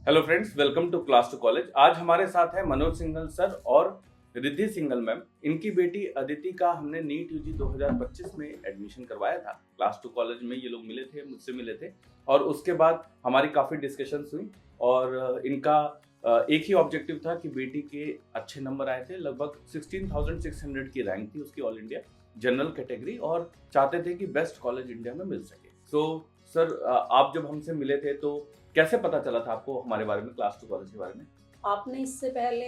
Hello friends, welcome to class to college. आज हमारे साथ है मनोज सिंघल सर और रिद्धि सिंघल मैम। इनकी बेटी अदिति का हमने नीट यूजी 2025 में एडमिशन करवाया था। क्लास टू कॉलेज में ये लोग मिले थे, मुझसे मिले थे और उसके बाद हमारी काफ़ी डिस्कशंस हुई और इनका एक ही ऑब्जेक्टिव था कि बेटी के अच्छे नंबर आए थे। लगभग 16,600 की रैंक थी उसकी ऑल इंडिया जनरल कैटेगरी और चाहते थे कि बेस्ट कॉलेज इंडिया में मिल सके। सर आप जब हमसे मिले थे तो कैसे पता चला था आपको हमारे बारे में, क्लास टू कॉलेज के बारे में? आपने इससे पहले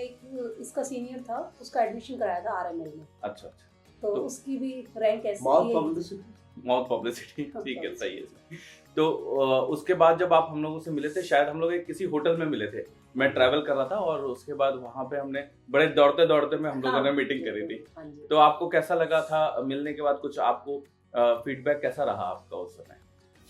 इसका सीनियर था, उसका एडमिशन कराया था आरएमएल में। अच्छा। तो उसकी भी रैंक ऐसी माउथ पब्लिसिटी ठीक है, सही है। तो उसके बाद जब आप हम लोगों से मिले थे, शायद हम लोग एक किसी होटल में मिले थे। मैं ट्रैवल कर रहा था और उसके बाद वहाँ पे हमने बड़े दौड़ते दौड़ते में हम लोगों ने मीटिंग करी थी। तो आपको कैसा लगा था मिलने के बाद? कुछ आपको फीडबैक कैसा रहा आपका उस समय?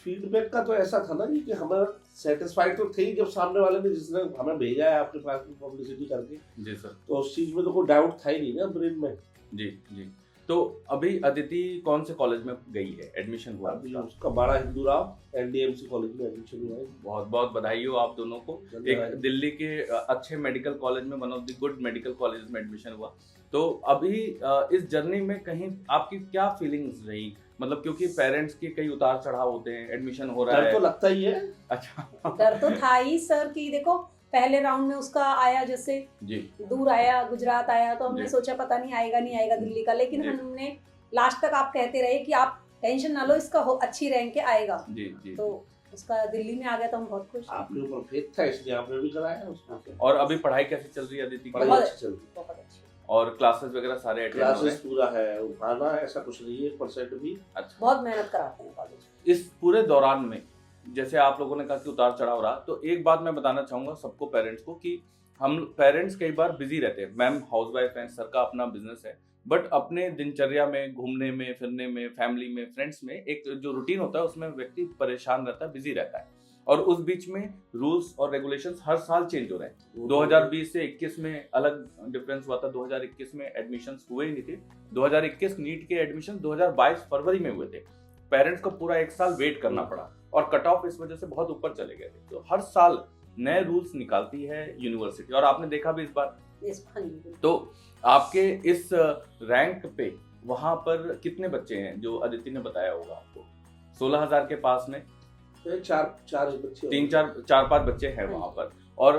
फीडबैक का तो ऐसा था ना कि हमें सेटिस्फाइड तो थे जब सामने वाले ने जिसने हमें भेजा है आपके पास पब्लिसिटी करके। जी सर। तो उस चीज में तो कोई डाउट था ही नहीं ना ब्रेन में। जी। तो अभी अदिति कौन से कॉलेज में गई है, एडमिशन हुआ? अभी उसका बड़ा हिंदूराव एनडीएमसी कॉलेज में एडमिशन हुआ है। बहुत बहुत बधाई हो आप दोनों को। एक दिल्ली के अच्छे मेडिकल कॉलेज में, one of the good medical college में एडमिशन हुआ। तो अभी इस जर्नी में कहीं आपकी क्या फीलिंग्स रही? मतलब क्योंकि पेरेंट्स के कई उतार चढ़ाव होते हैं, एडमिशन हो रहा है। डर तो लगता ही है। अच्छा। डर तो था ही सर कि देखो पहले राउंड में उसका आया, जैसे जी दूर आया, गुजरात आया, तो हमने जी। सोचा पता नहीं आएगा नहीं आएगा दिल्ली का, लेकिन हमने लास्ट तक आप कहते रहे कि आप टेंशन ना लो, इसका अच्छी रैंक के आएगा। जी। तो उसका दिल्ली में आ गया तो हम बहुत खुश। आपके ऊपर फेथ था इसलिए आपने भी कराया उसको। और अभी पढ़ाई कैसी चल रही है अदिति की? बहुत अच्छी चल रही है। बहुत अच्छी। और क्लासेस वगैरह सारे अटेंड हो रहे क्लासेस हैं? पूरा है, उठाना ऐसा कुछ नहीं है, परसेंट भी। अच्छा। बहुत मेहनत कराते हैं कॉलेज। इस पूरे दौरान में जैसे आप लोगों ने कहा कि उतार चढ़ाव रहा, तो एक बात मैं बताना चाहूंगा सबको, पेरेंट्स को, कि हम पेरेंट्स कई बार बिजी रहते हैं। मैम हाउसवाइफ हैं, सर का अपना बिजनेस है, बट अपने दिनचर्या में, घूमने में, फिरने में, फैमिली में, फ्रेंड्स में एक जो रूटीन होता है उसमें व्यक्ति परेशान रहता है, बिजी रहता है। और उस बीच में रूल्स और रेगुलेशंस हर साल चेंज हो रहे हैं। 2020 से 21 में अलग डिफरेंस हुआ था, 2021 में एडमिशंस हुए ही नहीं थे। 2021 नीट के एडमिशन 2022 फरवरी में हुए थे। पेरेंट्स को पूरा एक साल वेट करना पड़ा और कट ऑफ इस वजह से बहुत ऊपर चले गए थे। तो हर साल नए रूल्स निकालती है यूनिवर्सिटी और आपने देखा भी इस बार। तो आपके इस रैंक पे वहां पर कितने बच्चे हैं? जो अदिति ने बताया होगा आपको 16,000 के पास में चार बच्चे, 4-5 बच्चे हैं वहां पर। और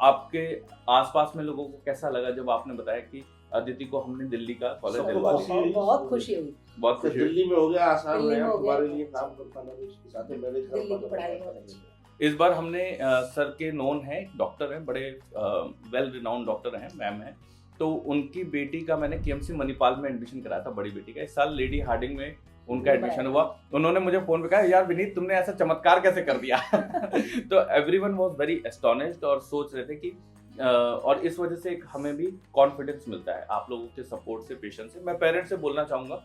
आपके आसपास में लोगों को कैसा लगा जब आपने बताया कि अदिति को हमने दिल्ली का कॉलेज दिलवा दिया? बहुत खुशी हुई। बहुत खुशी। दिल्ली में हो गया, आसान है हमारे लिए काम कर पाना, उसके साथ में मैनेज कर दिल्ली की पढ़ाई बहुत अच्छी है। इस बार हमने सर के नोन है, डॉक्टर हैं, बड़े वेल रिनाउंड डॉक्टर हैं, मैम हैं। तो उनकी बेटी का मैंने केएमसी मणिपाल में एडमिशन कराया था, बड़ी बेटी का। इस साल लेडी हार्डिंग में उनका एडमिशन हुआ। उन्होंने मुझे फोन पे कहा, यार विनीत तुमने ऐसा चमत्कार कैसे कर दिया? तो एवरीवन वाज वेरी एस्टोनिश्ड और सोच रहे थे कि और इस वजह से हमें भी कॉन्फिडेंस मिलता है आप लोगों के सपोर्ट से, पेशेंस से। मैं पेरेंट्स से बोलना चाहूंगा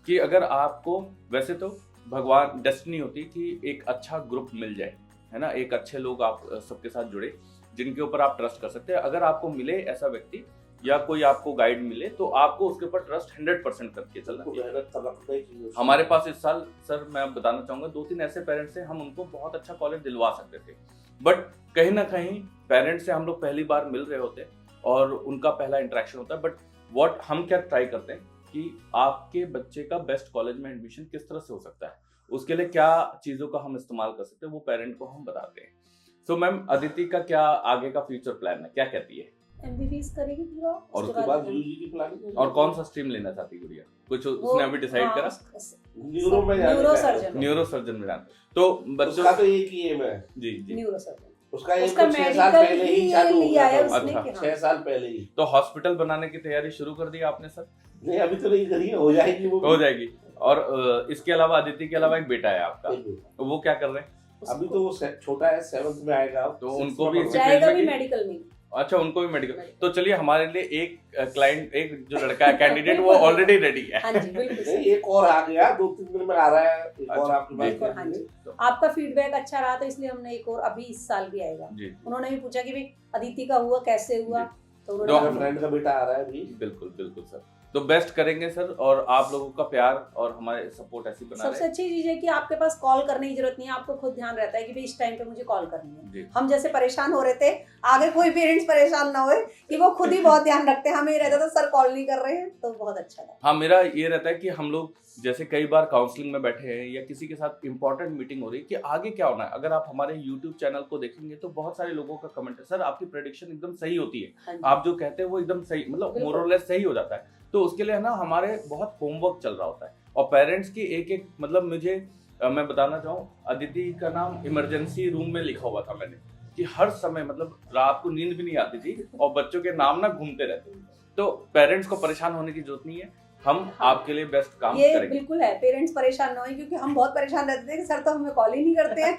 कि अगर आपको, वैसे तो भगवान डेस्टिनी होती कि एक अच्छा ग्रुप मिल जाए, है ना, एक अच्छे लोग आप सबके साथ जुड़े जिनके ऊपर आप ट्रस्ट कर सकते हैं। अगर आपको मिले ऐसा व्यक्ति या कोई आपको गाइड मिले तो आपको उसके ऊपर ट्रस्ट 100% करके चलना चाहिए। हमारे पास इस साल सर मैं बताना चाहूंगा 2-3 ऐसे पेरेंट्स हैं, हम उनको बहुत अच्छा कॉलेज दिलवा सकते थे, बट कहीं ना कहीं पेरेंट्स से हम लोग पहली बार मिल रहे होते और उनका पहला इंटरेक्शन होता है। बट व्हाट हम क्या ट्राई करते हैं कि आपके बच्चे का बेस्ट कॉलेज में एडमिशन किस तरह से हो सकता है, उसके लिए क्या चीजों का हम इस्तेमाल कर सकते हैं, वो पेरेंट को हम बताते हैं। सो मैम अदिति का क्या आगे का फ्यूचर प्लान है, क्या कहती है? एमबीबीएस करेगी पूरा और उसके बाद यूजी की प्लानिंग। और कौन सा स्ट्रीम लेना चाहती गुड़िया? कुछ उसने अभी डिसाइड करा? न्यूरोसर्जन में जाना। तो बच्चों का तो एक ही एम है। जी न्यूरोसर्जन। उसका 6 साल पहले ही चालू हो गया था। अच्छा, 6 साल पहले ही। तो हॉस्पिटल बनाने की तैयारी शुरू कर दी आपने सर? नहीं अभी तो नहीं करी है, हो जाएगी वो। हो जाएगी। और इसके अलावा अदिति के अलावा एक बेटा है आपका, तो वो क्या कर रहे हैं? अभी तो वो छोटा है, 7th में आएगा, तो उनको भी जाएगा भी मेडिकल में। अच्छा, उनको भी मेडिकल। तो चलिए हमारे लिए एक क्लाइंट, एक जो लड़का है कैंडिडेट, वो ऑलरेडी रेडी है। हाँ जी, बिल्कुल। एक और आ गया, 2-3 दिन में आ रहा है एक और आपके पास। हाँ जी, आपका फीडबैक अच्छा रहा तो इसलिए हमने एक और अभी इस साल भी आएगा। उन्होंने भी पूछा कि भाई अदिति का हुआ कैसे हुआ, तो उन्होंने फ्रेंड का बेटा आ रहा है अभी। बिल्कुल बिल्कुल सर। तो बेस्ट करेंगे सर, और आप लोगों का प्यार और हमारे सपोर्ट ऐसी बना सबसे रहे। अच्छी चीज है कि आपके पास कॉल करने की जरूरत नहीं है, आपको खुद ध्यान रहता है कि भाई इस टाइम पे मुझे कॉल करनी है। जी। हम जैसे परेशान हो रहे थे, आगे कोई पेरेंट्स परेशान ना होए, कि वो खुद ही बहुत ध्यान रखते हैं। हमें ये रहता था सर कॉल नहीं कर रहे हैं, तो बहुत अच्छा था। हाँ, मेरा ये रहता है कि हम लोग जैसे कई बार काउंसलिंग में बैठे हैं या किसी के साथ इंपॉर्टेंट मीटिंग हो रही है कि आगे क्या होना है, अगर आप हमारे यूट्यूब चैनल को देखेंगे तो बहुत सारे लोगों का कमेंट है, सर आपकी प्रेडिक्शन एकदम सही होती है, हाँ जी। आप जो कहते हैं वो एकदम सही, मतलब मोर और लेस सही हो जाता है। तो उसके लिए है ना हमारे बहुत होमवर्क चल रहा होता है, और पेरेंट्स की एक एक, मतलब मुझे मैं बताना चाहूँ, अदिति का नाम इमरजेंसी रूम में लिखा हुआ था मैंने, कि हर समय मतलब रात को नींद भी नहीं आती थी और बच्चों के नाम ना घूमते रहते। तो पेरेंट्स को परेशान होने की जरूरत नहीं है, हम आपके लिए बेस्ट काम ये करेंगे। बिल्कुल है, पेरेंट्स परेशान ना हो, क्योंकि हम बहुत परेशान रहते थे कि सर तो हमें कॉल ही नहीं करते हैं।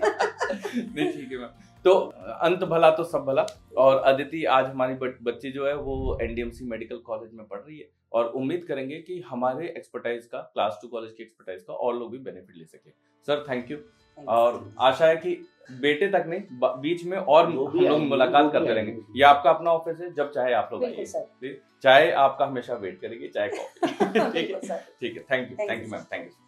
नहीं ठीक है मैम, तो अंत भला तो सब भला। और अदिति आज हमारी बच्ची जो है वो एनडीएमसी मेडिकल कॉलेज में पढ़ रही है, और उम्मीद करेंगे कि हमारे एक्सपर्टाइज का, क्लास 2 कॉलेज की एक्सपर्टाइज का और लोग भी बेनिफिट ले सके। सर थैंक यू, और आशा है कि बेटे तक नहीं, बीच में और हम लोग मुलाकात करते रहेंगे। ये आपका अपना ऑफिस है, जब चाहे आप लोग आइए, चाय आपका हमेशा वेट करेंगे, चाय कॉफी। ठीक है, thank you ma'am, thank you.